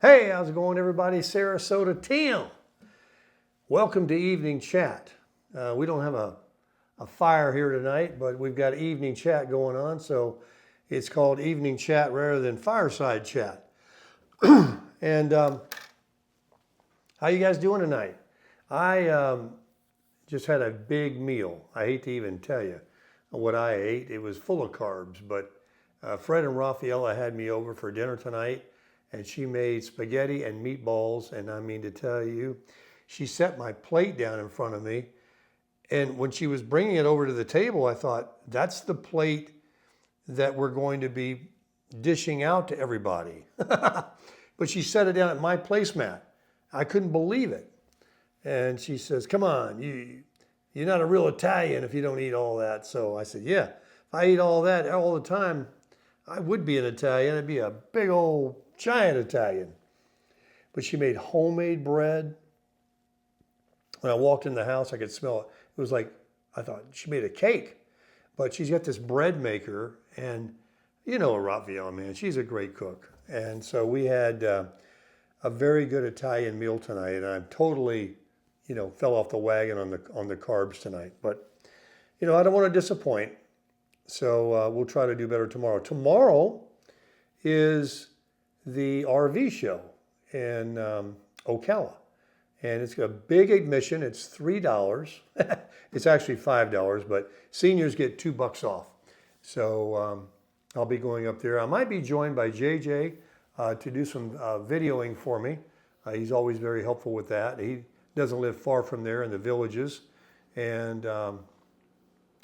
Hey, how's it going, everybody? Sarasota Tim. Welcome to Evening Chat. We don't have a fire here tonight, but we've got evening chat going on, so it's called Evening Chat rather than Fireside Chat. And how you guys doing tonight? I just had a big meal. I hate to even tell you what I ate. It was full of carbs, but Fred and Rafaela had me over for dinner tonight, and she made spaghetti and meatballs, and I mean to tell you, she set my plate down in front of me, and when she was bringing it over to the table, I thought, that's the plate that we're going to be dishing out to everybody. But she set it down at my placemat. I couldn't believe it. And she says, come on, you're not a real Italian if you don't eat all that. So I said, yeah, if I eat all that all the time, I would be an Italian. I'd be a big old giant Italian. But she made homemade bread. When I walked in the house, I could smell it. It was like, I thought she made a cake. But she's got this bread maker, and you know Rafaela, man, she's a great cook. And so we had a very good Italian meal tonight, and I'm totally, fell off the wagon on the carbs tonight. But, I don't want to disappoint. So we'll try to do better tomorrow. Tomorrow is the RV show in Ocala. And it's a big admission. It's $3. It's actually $5, but seniors get $2 off. So I'll be going up there. I might be joined by JJ to do some videoing for me. He's always very helpful with that. He doesn't live far from there in the villages. And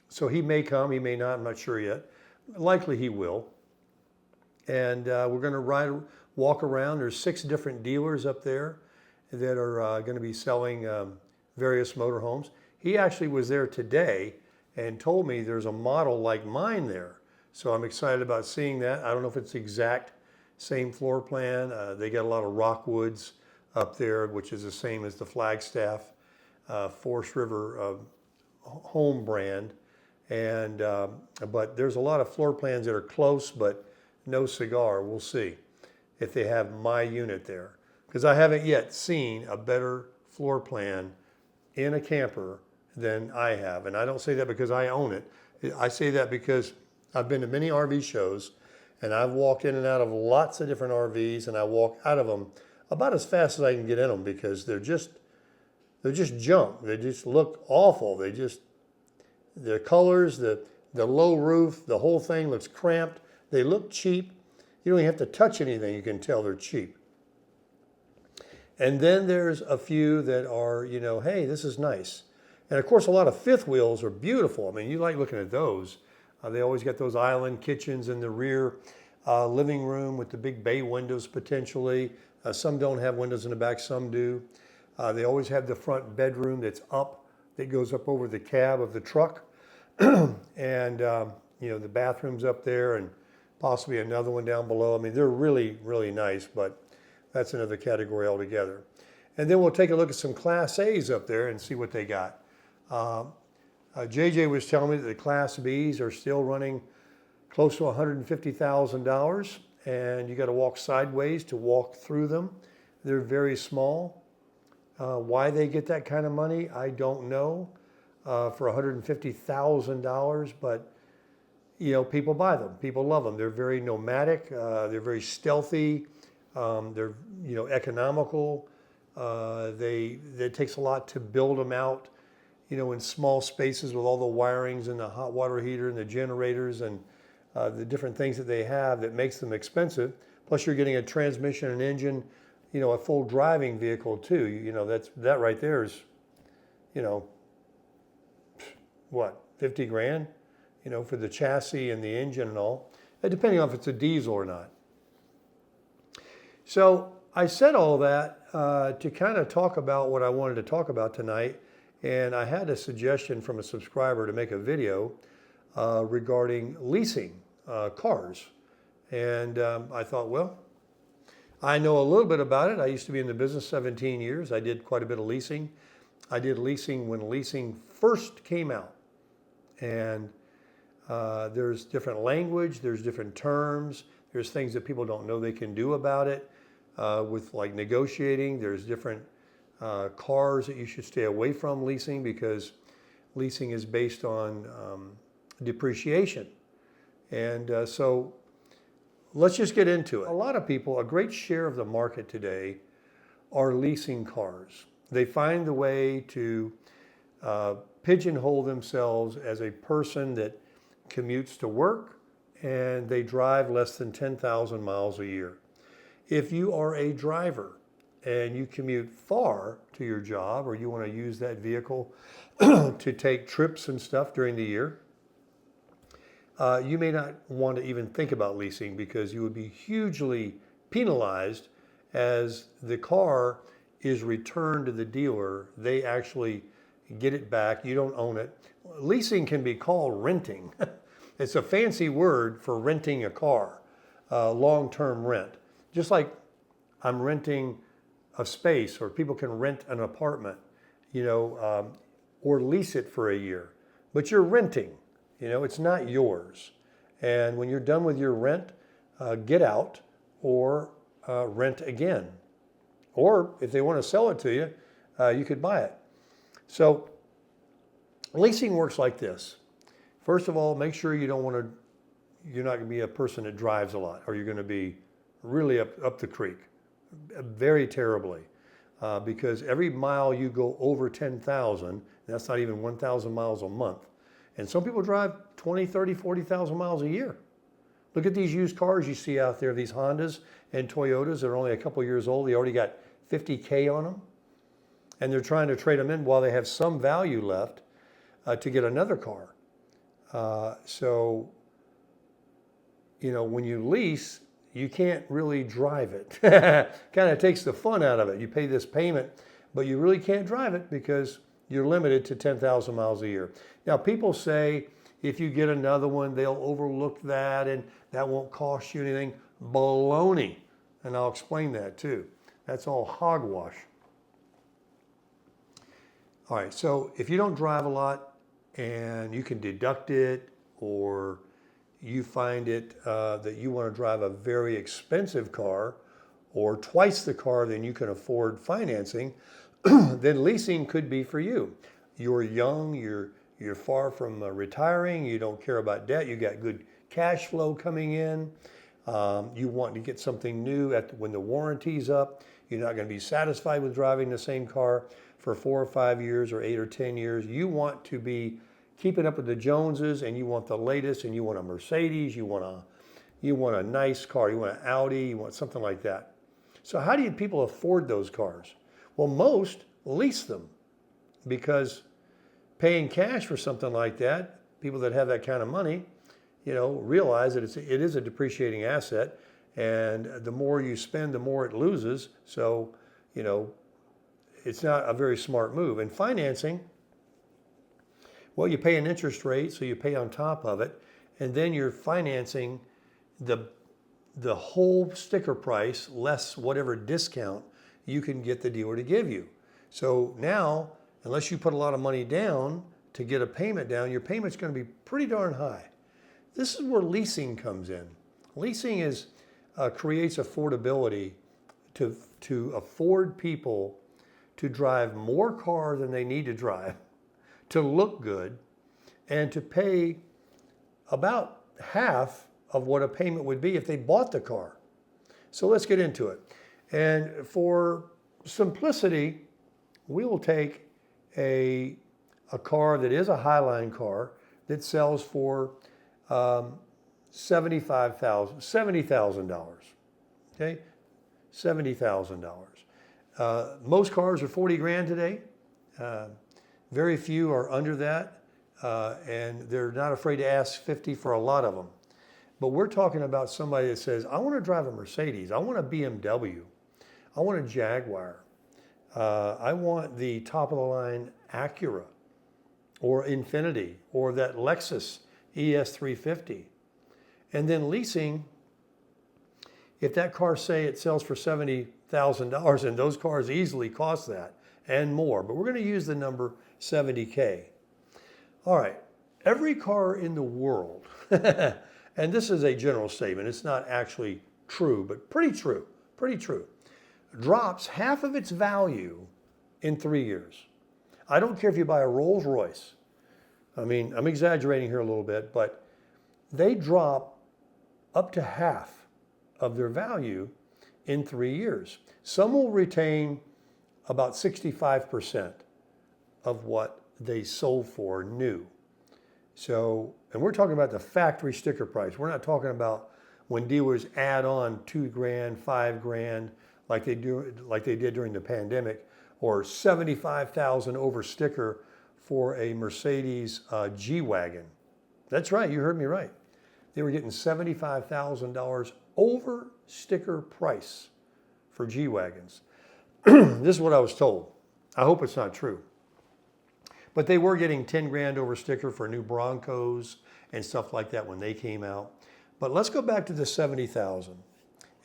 so he may come, he may not, I'm not sure yet. Likely he will. And we're going to walk around. There's 6 different dealers up there that are going to be selling various motorhomes. He actually was there today and told me there's a model like mine there. So I'm excited about seeing that. I don't know if it's the exact same floor plan. They got a lot of Rockwoods up there, which is the same as the Flagstaff Forest River home brand. And but there's a lot of floor plans that are close, but no cigar. We'll see if they have my unit there, because I haven't yet seen a better floor plan in a camper than I have. And I don't say that because I own it. I say that because I've been to many RV shows, and I've walked in and out of lots of different RVs, and I walk out of them about as fast as I can get in them, because they're just junk. They just look awful. The colors, the low roof, the whole thing looks cramped. They look cheap. You don't even have to touch anything. You can tell they're cheap. And then there's a few that are, hey, this is nice. And of course, a lot of fifth wheels are beautiful. I mean, you like looking at those. They always got those island kitchens in the rear living room with the big bay windows potentially. Some don't have windows in the back, some do. They always have the front bedroom that's up, that goes up over the cab of the truck. And, the bathroom's up there and possibly another one down below. I mean, they're really, really nice, but that's another category altogether. And then we'll take a look at some Class A's up there and see what they got. JJ was telling me that the Class B's are still running close to $150,000, and you got to walk sideways to walk through them. They're very small. Why they get that kind of money, I don't know, for $150,000, but people buy them. People love them. They're very nomadic. They're very stealthy. They're economical. It takes a lot to build them out, in small spaces with all the wirings and the hot water heater and the generators and the different things that they have that makes them expensive. Plus, you're getting a transmission and engine, a full driving vehicle too. That right there is, what, 50 grand, for the chassis and the engine and all, depending on if it's a diesel or not. So I said all that to kind of talk about what I wanted to talk about tonight. And I had a suggestion from a subscriber to make a video regarding leasing cars. And I thought, well, I know a little bit about it. I used to be in the business 17 years. I did quite a bit of leasing. I did leasing when leasing first came out. And there's different language, there's different terms, there's things that people don't know they can do about it. with like negotiating. There's different cars that you should stay away from leasing because leasing is based on depreciation. And so let's just get into it. A lot of people, a great share of the market today are leasing cars. They find the way to pigeonhole themselves as a person that commutes to work and they drive less than 10,000 miles a year. If you are a driver and you commute far to your job or you want to use that vehicle to take trips and stuff during the year, you may not want to even think about leasing because you would be hugely penalized as the car is returned to the dealer. They actually get it back. You don't own it. Leasing can be called renting. It's a fancy word for renting a car, long-term rent. Just like I'm renting a space, or people can rent an apartment, or lease it for a year. But you're renting, it's not yours. And when you're done with your rent, get out or rent again. Or if they want to sell it to you, you could buy it. So leasing works like this. First of all, make sure you're not going to be a person that drives a lot, or you're going to be really up the creek, very terribly, because every mile you go over 10,000, that's not even 1,000 miles a month. And some people drive 20, 30, 40,000 miles a year. Look at these used cars you see out there, these Hondas and Toyotas that are only a couple years old. They already got 50K on them. And they're trying to trade them in while they have some value left to get another car. So, when you lease, you can't really drive it. Kind of takes the fun out of it. You pay this payment, but you really can't drive it because you're limited to 10,000 miles a year. Now, people say if you get another one, they'll overlook that and that won't cost you anything. Baloney. And I'll explain that too. That's all hogwash. All right, so if you don't drive a lot and you can deduct it, or you find it that you want to drive a very expensive car or twice the car than you can afford financing, then leasing could be for you. You're young, you're far from retiring, you don't care about debt, you got good cash flow coming in, you want to get something new when the warranty's up. You're not going to be satisfied with driving the same car for 4 or 5 years or 8 or 10 years. You want to be keeping up with the Joneses, and you want the latest, and you want a Mercedes, you want a nice car, you want an Audi, you want something like that. So how do people afford those cars? Well, most lease them, because paying cash for something like that, people that have that kind of money, realize that it is a depreciating asset, and the more you spend, the more it loses. So, it's not a very smart move. And financing, well, you pay an interest rate, so you pay on top of it, and then you're financing the whole sticker price less whatever discount you can get the dealer to give you. So now, unless you put a lot of money down to get a payment down, your payment's going to be pretty darn high. This is where leasing comes in. Leasing creates affordability to afford people to drive more car than they need to drive, to look good, and to pay about half of what a payment would be if they bought the car. So let's get into it. And for simplicity, we will take a car that is a Highline car that sells for $70,000. Okay, $70,000. Most cars are 40 grand today. Very few are under that, and they're not afraid to ask 50 for a lot of them. But we're talking about somebody that says, I want to drive a Mercedes, I want a BMW, I want a Jaguar, I want the top of the line Acura or Infiniti or that Lexus ES350. And then leasing, if that car, say it sells for $70,000, and those cars easily cost that and more, but we're going to use the number 70K. All right, every car in the world, and this is a general statement, it's not actually true, but pretty true. drops half of its value in 3 years. I don't care if you buy a Rolls Royce. I mean, I'm exaggerating here a little bit, but they drop up to half of their value in 3 years. Some will retain about 65% of what they sold for new. So, and we're talking about the factory sticker price. We're not talking about when dealers add on $2,000, $5,000, like they did during the pandemic, or $75,000 over sticker for a Mercedes G-Wagon. That's right, you heard me right. They were getting $75,000 over sticker price for G-Wagons. This is what I was told. I hope it's not true. But they were getting 10 grand over sticker for new Broncos and stuff like that when they came out. But let's go back to the 70,000.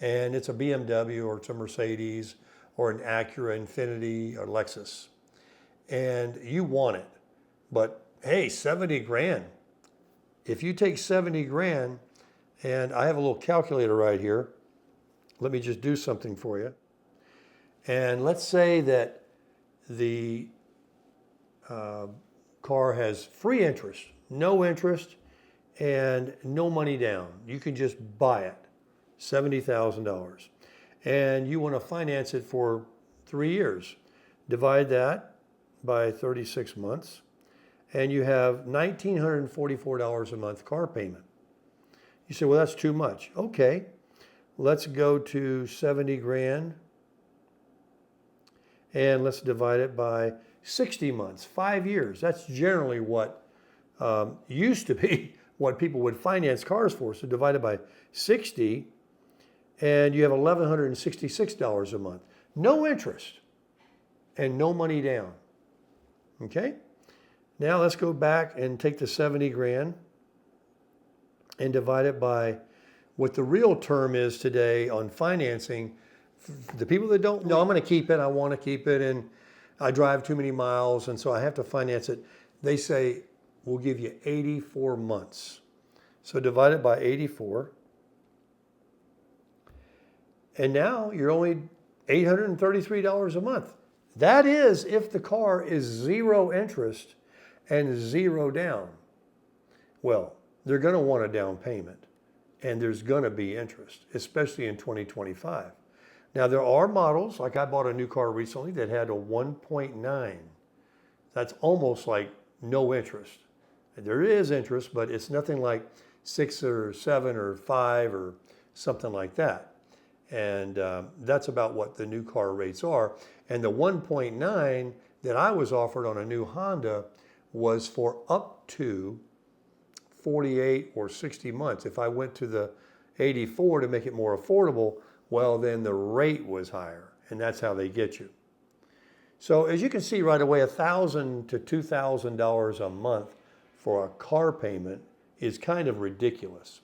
And it's a BMW or it's a Mercedes or an Acura, Infiniti, or Lexus. And you want it. But hey, 70 grand. If you take 70 grand, and I have a little calculator right here. Let me just do something for you. And let's say that the car has free interest, no interest, and no money down. You can just buy it, $70,000. And you want to finance it for 3 years. Divide that by 36 months, and you have $1,944 a month car payment. You say, well, that's too much. Okay, let's go to 70 grand, and let's divide it by 60 months, 5 years. That's generally what used to be what people would finance cars for. So divided by 60, and you have $1,166 a month. No interest and no money down. Okay? Now let's go back and take the 70 grand and divide it by what the real term is today on financing. The people that don't know, I'm going to keep it, I want to keep it, and I drive too many miles, and so I have to finance it. They say, we'll give you 84 months. So divide it by 84. And now you're only $833 a month. That is if the car is zero interest and zero down. Well, they're going to want a down payment, and there's going to be interest, especially in 2025. Now, there are models, like I bought a new car recently that had a 1.9. That's almost like no interest. There is interest, but it's nothing like 6 or 7 or 5 or something like that. And that's about what the new car rates are. And the 1.9 that I was offered on a new Honda was for up to 48 or 60 months. If I went to the 84 to make it more affordable, well, then the rate was higher, and that's how they get you. So as you can see right away, $1,000 to $2,000 a month for a car payment is kind of ridiculous.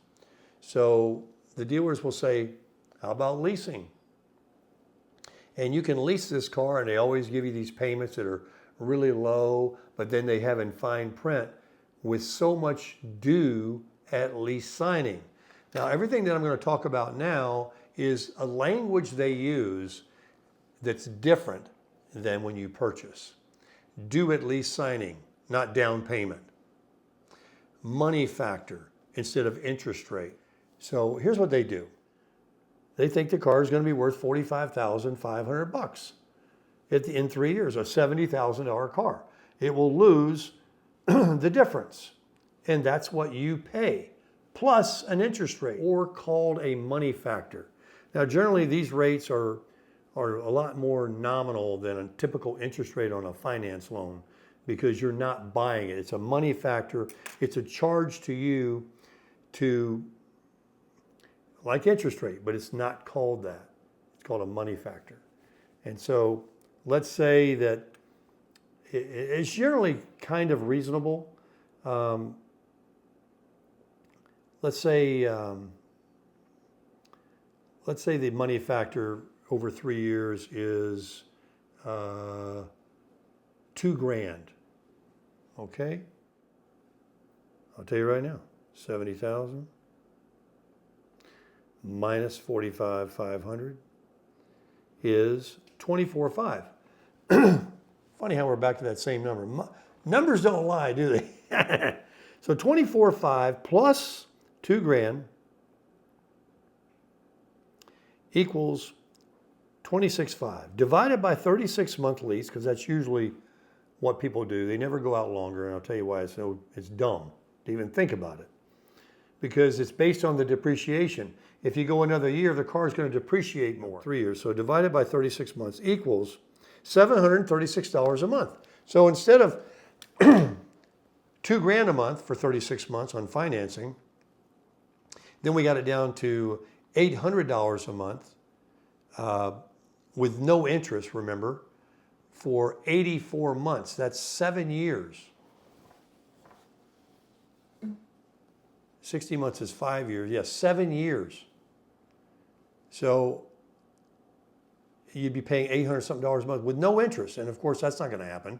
So the dealers will say, how about leasing? And you can lease this car, and they always give you these payments that are really low, but then they have in fine print with so much due at lease signing. Now, everything that I'm going to talk about now is a language they use that's different than when you purchase. Due at lease signing, not down payment. Money factor instead of interest rate. So here's what they do. They think the car is going to be worth $45,500 in 3 years, a $70,000 car. It will lose the difference, and that's what you pay, plus an interest rate, or called a money factor. Now, generally, these rates are a lot more nominal than a typical interest rate on a finance loan because you're not buying it. It's a money factor. It's a charge to you to, like interest rate, but it's not called that. It's called a money factor. And so let's say that it's generally kind of reasonable. Let's say the money factor over 3 years is $2,000. Okay? I'll tell you right now, 70,000 minus 45,500 is 24.5. Funny how we're back to that same number. Numbers don't lie, do they? So 24.5 plus $2,000 equals 26.5. Divided by 36-month lease, because that's usually what people do. They never go out longer, and I'll tell you why. It's dumb to even think about it, because it's based on the depreciation. If you go another year, the car is going to depreciate more. 3 years. So divided by 36 months equals $736 a month. So instead of $2,000 a month for 36 months on financing, then we got it down to $800 a month with no interest, remember, for 84 months. That's 7 years. 60 months is 5 years. Yes, 7 years. So you'd be paying $800 something a month with no interest. And of course, that's not going to happen.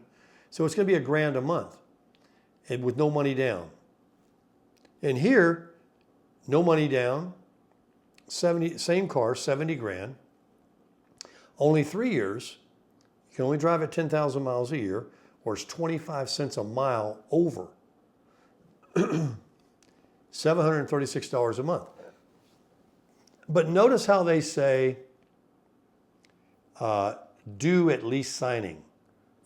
So it's going to be $1,000 a month and with no money down. And here, no money down, same car, $70,000, only 3 years. You can only drive at 10,000 miles a year, or it's 25 cents a mile over. $736 a month. But notice how they say due at lease signing,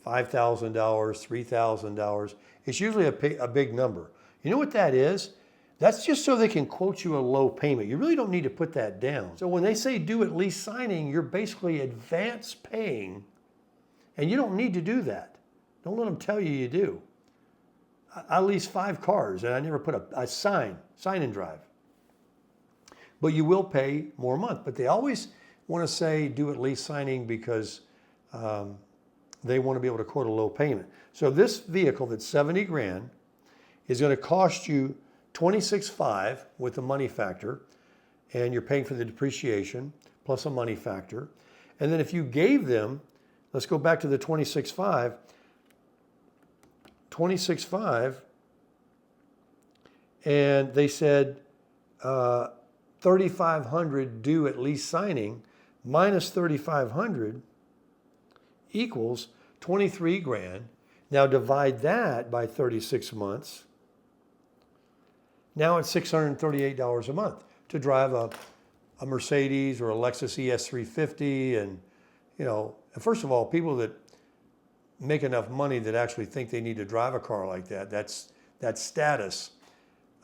$5,000, $3,000. It's usually a big number. You know what that is? That's just so they can quote you a low payment. You really don't need to put that down. So when they say due at lease signing, you're basically advance paying, and you don't need to do that. Don't let them tell you do. I lease 5 cars, and I never put a sign and drive. But you will pay more a month. But they always want to say due at lease signing because they want to be able to quote a low payment. So this vehicle that's $70,000 is going to cost you $26,500 with the money factor, and you're paying for the depreciation plus a money factor. And then if you gave them, let's go back to the $26,500, and they said $3,500 due at lease signing minus $3,500 equals $23,000. Now divide that by 36 months. Now it's $638 a month to drive a Mercedes or a Lexus ES350. And, you know, first of all, people that make enough money that actually think they need to drive a car like that, that's status.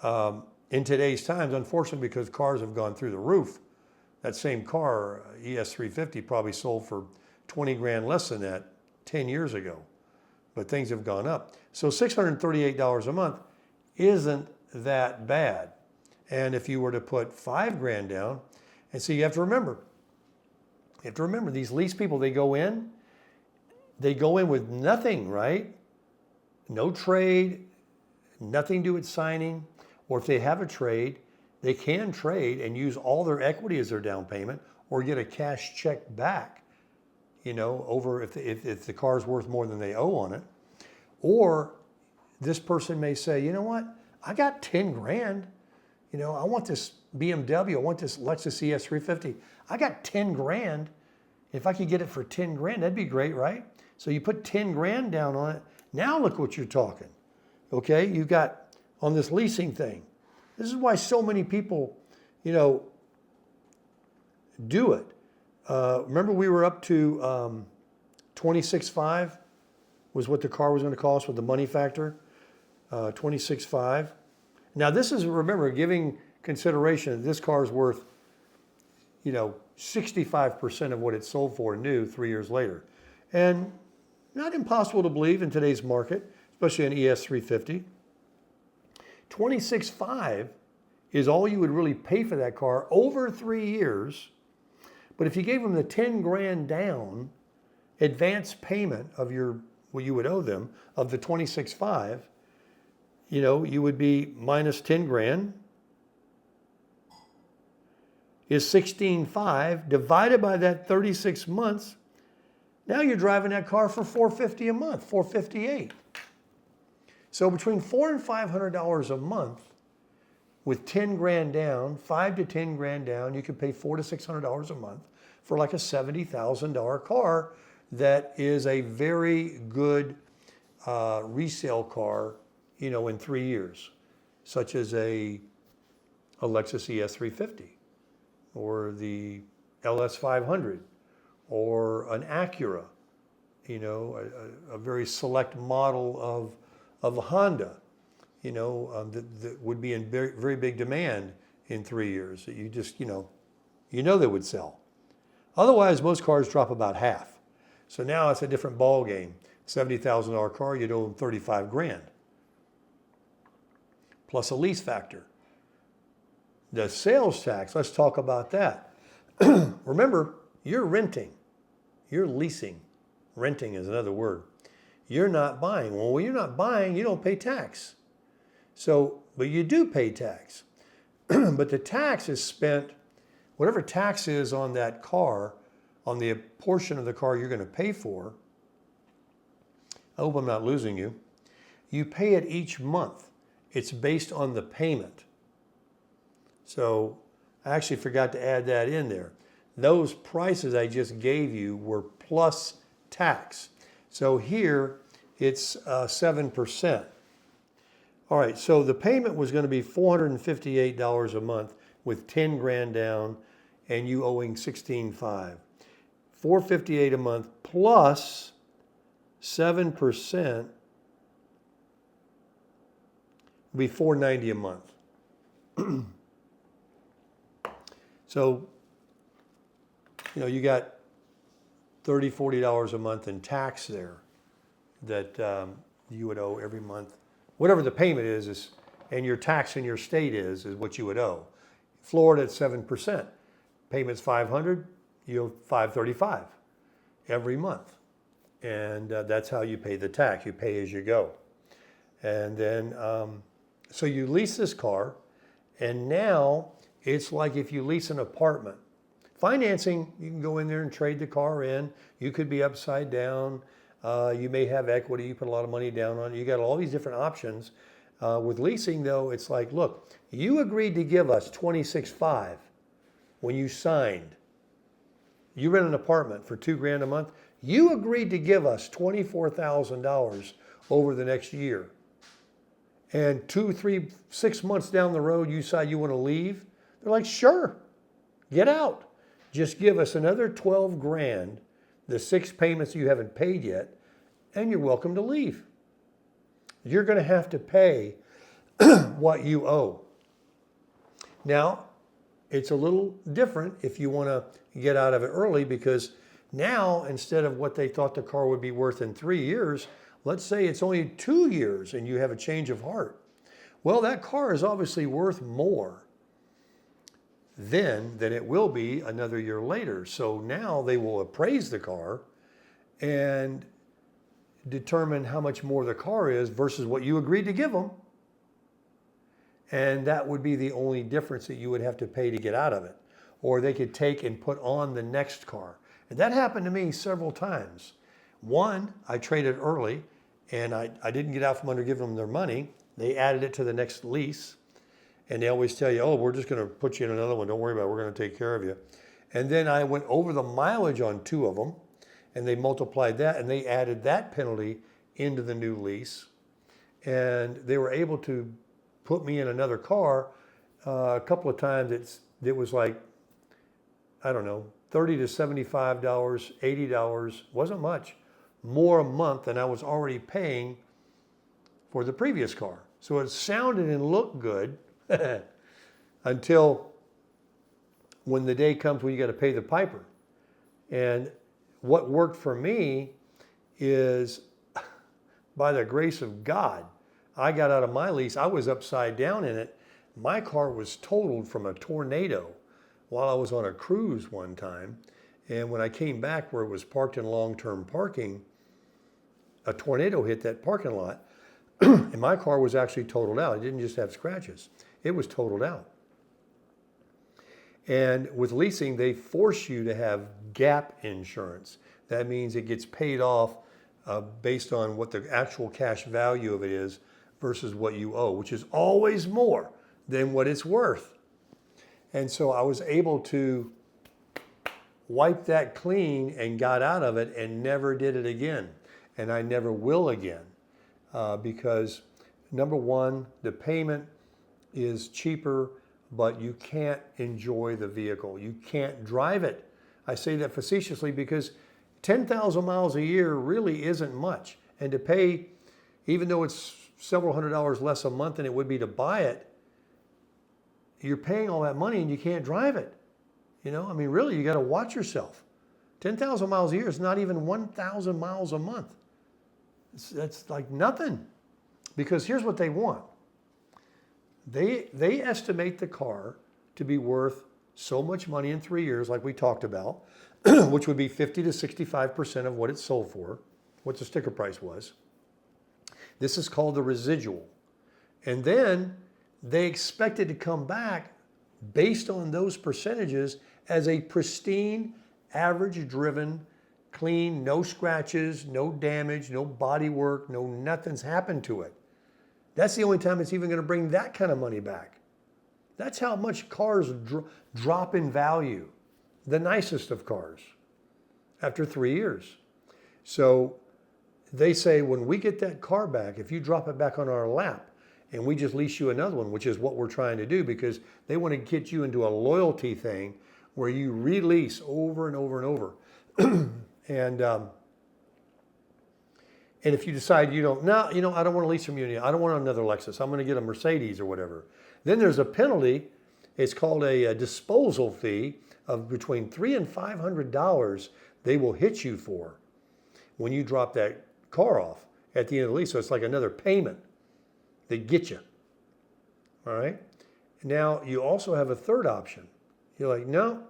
In today's times, unfortunately, because cars have gone through the roof, that same car, ES350, probably sold for $20,000 less than that 10 years ago. But things have gone up. So $638 a month isn't that bad. And if you were to put $5,000 down, and so you have to remember these lease people, they go in with nothing, right? No trade, nothing to do with signing. Or if they have a trade, they can trade and use all their equity as their down payment, or get a cash check back, you know, over if the car's worth more than they owe on it. Or this person may say, you know what, I got $10,000. You know, I want this BMW, I want this Lexus ES350. I got $10,000. If I could get it for $10,000, that'd be great, right? So you put $10,000 down on it. Now look what you're talking. Okay, you've got on this leasing thing. This is why so many people, you know, do it. Remember we were up to $26,500 was what the car was going to cost with the money factor. $26,500. Now this is, remember, giving consideration that this car is worth, you know, 65% of what it sold for new 3 years later. And not impossible to believe in today's market, especially an ES350. $26,500 is all you would really pay for that car over 3 years. But if you gave them the $10,000 down advance payment of what you would owe them of the $26,500, you know, you would be minus $10,000 is $16,500 divided by that 36 months. Now you're driving that car for $450 a month, $458. So between $400 and $500 a month with $10,000 down, $500 to $10,000 down, you could pay $400 to $600 a month for like a $70,000 car that is a very good resale car, in 3 years, such as a Lexus ES350 or the LS500 or an Acura, a very select model of a Honda, that would be in very, very big demand in 3 years. That you just, they would sell. Otherwise, most cars drop about half. So now it's a different ball game. $70,000 car, you'd owe them 35 grand. Plus a lease factor. The sales tax, let's talk about that. Remember, you're renting. You're leasing. Renting is another word. You're not buying. Well, when you're not buying, you don't pay tax. But you do pay tax. But the tax is spent, whatever tax is on that car, on the portion of the car you're going to pay for. I hope I'm not losing you. You pay it each month. It's based on the payment. So I actually forgot to add that in there. Those prices I just gave you were plus tax. So here it's 7%. All right, so the payment was going to be $458 a month with 10 grand down and you owing $16,500. $458 a month plus 7% would be $490 a month. So, you got $30, $40 a month in tax there that you would owe every month. Whatever the payment is, and your tax in your state is what you would owe. Florida at 7%. Payment's $500, you owe $535 every month. And that's how you pay the tax. You pay as you go. And then, so you lease this car, and now it's like if you lease an apartment. Financing, you can go in there and trade the car in. You could be upside down. You may have equity. You put a lot of money down on it. You got all these different options. With leasing, though, it's like, look, you agreed to give us $26,500 when you signed. You rent an apartment for $2 grand a month. You agreed to give us $24,000 over the next year. And 2, 3, 6 months down the road, you decide you want to leave. They're like, sure, get out. Just give us another 12 grand, the 6 payments you haven't paid yet, and you're welcome to leave. You're going to have to pay what you owe. Now, it's a little different if you want to get out of it early, because now, instead of what they thought the car would be worth in 3 years, let's say it's only 2 years and you have a change of heart. Well, that car is obviously worth more then than it will be another year later. So now they will appraise the car and determine how much more the car is versus what you agreed to give them. And that would be the only difference that you would have to pay to get out of it. Or they could take and put on the next car. And that happened to me several times. One, I traded early and I didn't get out from under giving them their money. They added it to the next lease. And they always tell you, oh, we're just going to put you in another one. Don't worry about it. We're going to take care of you. And then I went over the mileage on 2 of them, and they multiplied that, and they added that penalty into the new lease. And they were able to put me in another car a couple of times. It was like, I don't know, $30 to $75, $80, wasn't much, more a month than I was already paying for the previous car. So it sounded and looked good until when the day comes when you got to pay the piper. And what worked for me is, by the grace of God, I got out of my lease. I was upside down in it. My car was totaled from a tornado while I was on a cruise one time. And when I came back where it was parked in long-term parking, a tornado hit that parking lot. And my car was actually totaled out. It didn't just have scratches. It was totaled out. And with leasing, they force you to have gap insurance. That means it gets paid off based on what the actual cash value of it is versus what you owe, which is always more than what it's worth. And so I was able to wiped that clean and got out of it and never did it again. And I never will again because number one, the payment is cheaper, but you can't enjoy the vehicle. You can't drive it. I say that facetiously because 10,000 miles a year really isn't much. And to pay, even though it's several $100s less a month than it would be to buy it, you're paying all that money and you can't drive it. You know, I mean, really, you got to watch yourself. 10,000 miles a year is not even 1,000 miles a month. That's like nothing. Because here's what they want. They estimate the car to be worth so much money in 3 years, like we talked about, which would be 50 to 65% of what it sold for, what the sticker price was. This is called the residual. And then they expect it to come back based on those percentages as a pristine, average-driven, clean, no scratches, no damage, no body work, no nothing's happened to it. That's the only time it's even going to bring that kind of money back. That's how much cars drop in value, the nicest of cars, after 3 years. So they say when we get that car back, if you drop it back on our lap and we just lease you another one, which is what we're trying to do because they want to get you into a loyalty thing where you release over and over and over. And if you decide I don't want to lease from you, I don't want another Lexus, I'm going to get a Mercedes or whatever, then there's a penalty. It's called a disposal fee of between $300 and $500 they will hit you for when you drop that car off at the end of the lease. So it's like another payment they get you. All right. Now you also have a third option. You're like, no,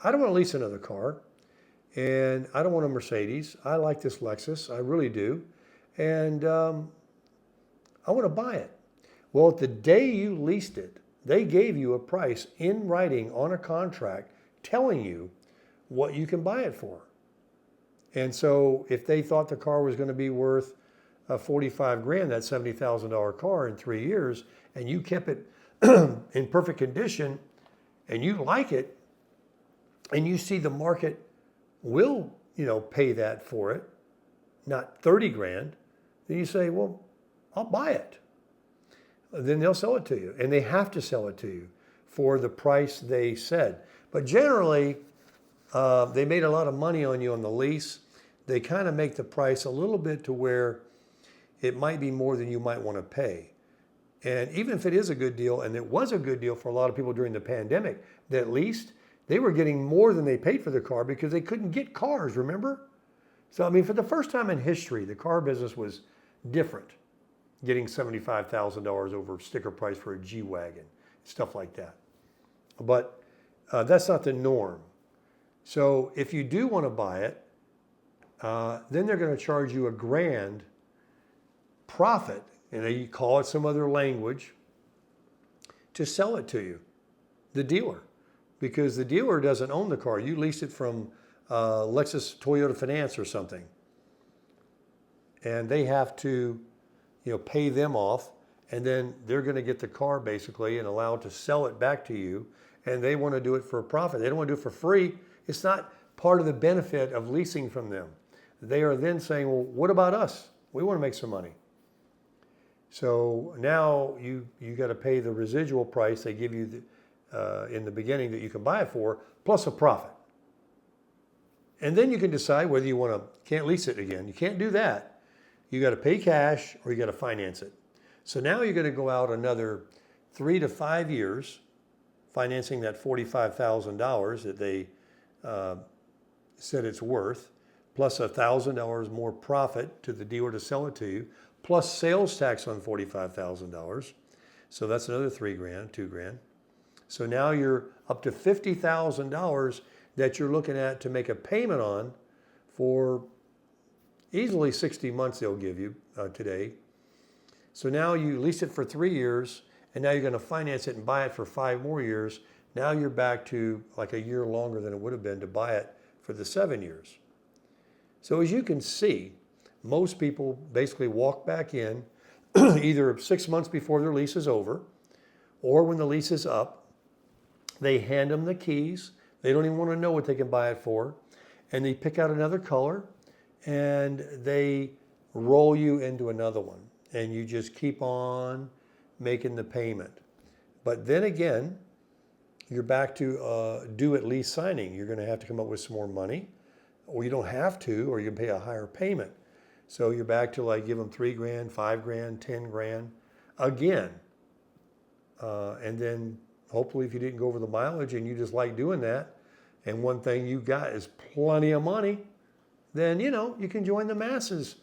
I don't want to lease another car. And I don't want a Mercedes. I like this Lexus. I really do. And I want to buy it. Well, the day you leased it, they gave you a price in writing on a contract telling you what you can buy it for. And so if they thought the car was going to be worth $45,000, that $70,000 car in 3 years, and you kept it in perfect condition and you like it and you see the market will, pay that for it, not $30,000, then you say, well, I'll buy it. Then they'll sell it to you, and they have to sell it to you for the price they said. But generally, they made a lot of money on you on the lease. They kind of make the price a little bit to where it might be more than you might want to pay. And even if it is a good deal, and it was a good deal for a lot of people during the pandemic that leased, they were getting more than they paid for the car because they couldn't get cars, remember? So, I mean, for the first time in history, the car business was different, getting $75,000 over sticker price for a G-Wagon, stuff like that. But that's not the norm. So if you do want to buy it, then they're going to charge you $1,000 profit, and they call it some other language, to sell it to you, the dealer. Because the dealer doesn't own the car. You lease it from Lexus Toyota Finance or something. And they have to, pay them off. And then they're going to get the car basically and allow it to sell it back to you. And they want to do it for a profit. They don't want to do it for free. It's not part of the benefit of leasing from them. They are then saying, well, what about us? We want to make some money. So now you got to pay the residual price they give you in the beginning that you can buy it for, plus a profit. And then you can decide whether you can't lease it again. You can't do that. You got to pay cash or you got to finance it. So now you're going to go out another 3 to 5 years financing that $45,000 that they said it's worth, plus $1,000 more profit to the dealer to sell it to you, plus sales tax on $45,000. So that's another $3,000, $2,000. So now you're up to $50,000 that you're looking at to make a payment on for easily 60 months they'll give you today. So now you lease it for 3 years, and now you're going to finance it and buy it for 5 more years. Now you're back to like a year longer than it would have been to buy it for the 7 years. So as you can see, most people basically walk back in either 6 months before their lease is over or when the lease is up. They hand them the keys. They don't even want to know what they can buy it for. And they pick out another color and they roll you into another one. And you just keep on making the payment. But then again, you're back to due at lease signing. You're going to have to come up with some more money, or you don't have to, or you can pay a higher payment. So you're back to like give them $3,000, $5,000, $10,000 again. And then hopefully if you didn't go over the mileage and you just like doing that, and one thing you got is plenty of money, then you can join the masses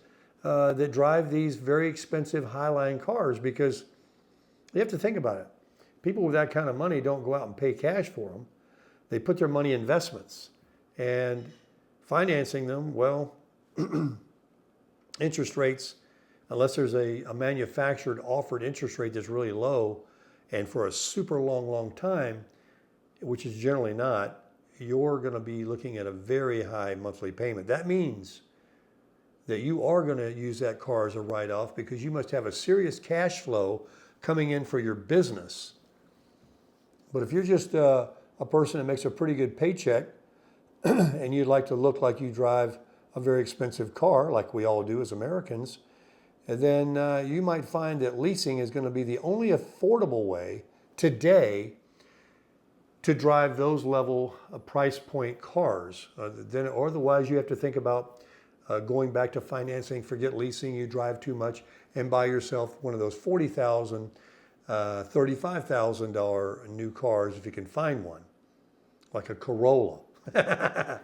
that drive these very expensive Highline cars, because you have to think about it. People with that kind of money don't go out and pay cash for them. They put their money in investments, and financing them, well, interest rates, unless there's a manufactured offered interest rate that's really low and for a super long time, which is generally not, you're going to be looking at a very high monthly payment. That means that you are going to use that car as a write-off, because you must have a serious cash flow coming in for your business. But if you're just a person that makes a pretty good paycheck and you'd like to look like you drive a very expensive car, like we all do as Americans, then you might find that leasing is going to be the only affordable way today to drive those level price point cars. Then, or otherwise you have to think about going back to financing. Forget leasing, you drive too much, and buy yourself one of those $40,000, $35,000 new cars if you can find one, like a Corolla, a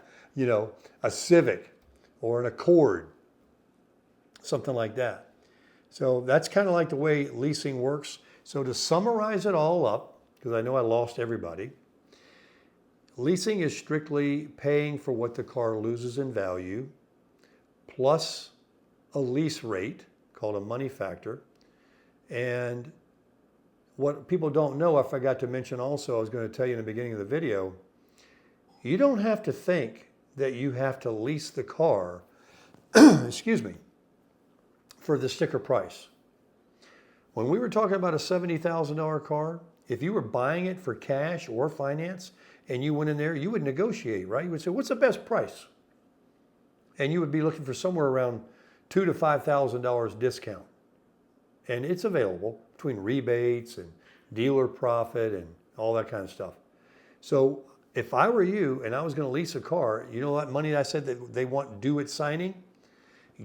Civic or an Accord, something like that. So that's kind of like the way leasing works. So to summarize it all up, because I know I lost everybody, leasing is strictly paying for what the car loses in value, plus a lease rate called a money factor. And what people don't know, I forgot to mention also, I was going to tell you in the beginning of the video, you don't have to think that you have to lease the car, excuse me, for the sticker price. When we were talking about a $70,000 car, if you were buying it for cash or finance and you went in there, you would negotiate, right? You would say, what's the best price? And you would be looking for somewhere around $2,000 to $5,000 discount. And it's available between rebates and dealer profit and all that kind of stuff. So if I were you and I was going to lease a car, you know what money I said that they want due at signing?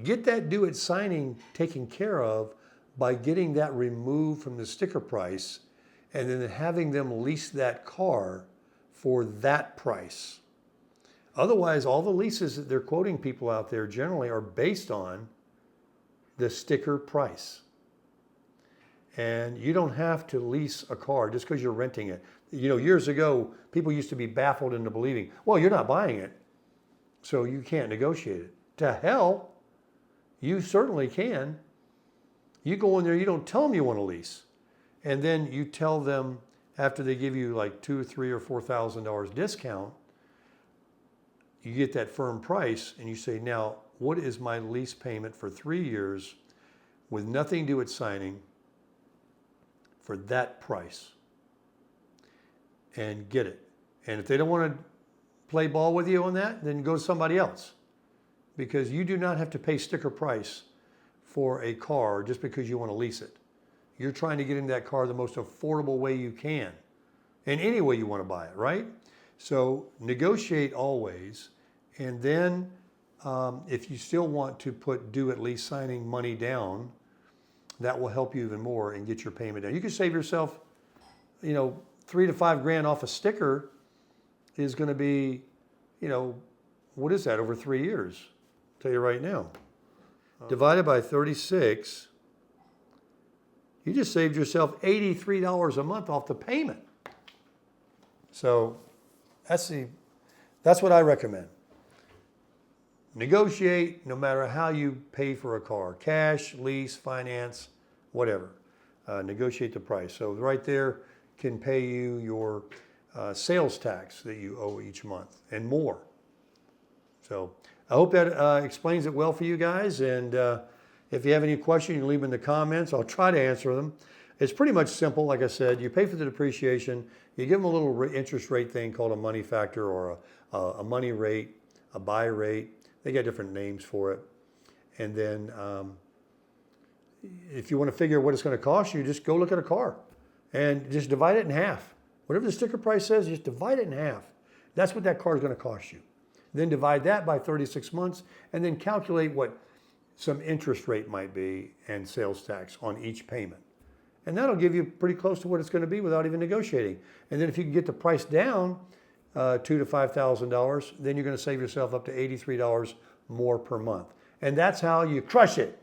Get that due at signing taken care of by getting that removed from the sticker price and then having them lease that car for that price. Otherwise, all the leases that they're quoting people out there generally are based on the sticker price. And you don't have to lease a car just because you're renting it. Years ago, people used to be baffled into believing, well, you're not buying it, so you can't negotiate it. To hell, you certainly can. You go in there, you don't tell them you want to lease. And then you tell them after they give you like $2,000, $3,000 or $4,000 discount, you get that firm price and you say, now, what is my lease payment for 3 years with nothing due at signing for that price? And get it. And if they don't want to play ball with you on that, then go to somebody else. Because you do not have to pay sticker price for a car just because you want to lease it. You're trying to get into that car the most affordable way you can. And any way you want to buy it, right? So negotiate always. And then if you still want to put due at lease signing money down, that will help you even more and get your payment down. You can save yourself, $3,000 to $5,000 off a sticker is going to be, what is that over 3 years? I'll tell you right now. Divided by 36, you just saved yourself $83 a month off the payment. So that's what I recommend. Negotiate no matter how you pay for a car, cash, lease, finance, whatever. Negotiate the price. So right there can pay you your sales tax that you owe each month and more. So I hope that explains it well for you guys. And if you have any questions, you can leave them in the comments. I'll try to answer them. It's pretty much simple. Like I said, you pay for the depreciation. You give them a little interest rate thing called a money factor or a money rate, a buy rate. They got different names for it. And then if you want to figure out what it's going to cost you, just go look at a car and just divide it in half. Whatever the sticker price says, just divide it in half. That's what that car is going to cost you. Then divide that by 36 months and then calculate what some interest rate might be and sales tax on each payment. And that'll give you pretty close to what it's going to be without even negotiating. And then if you can get the price down $2,000 to $5,000, then you're going to save yourself up to $83 more per month. And that's how you crush it.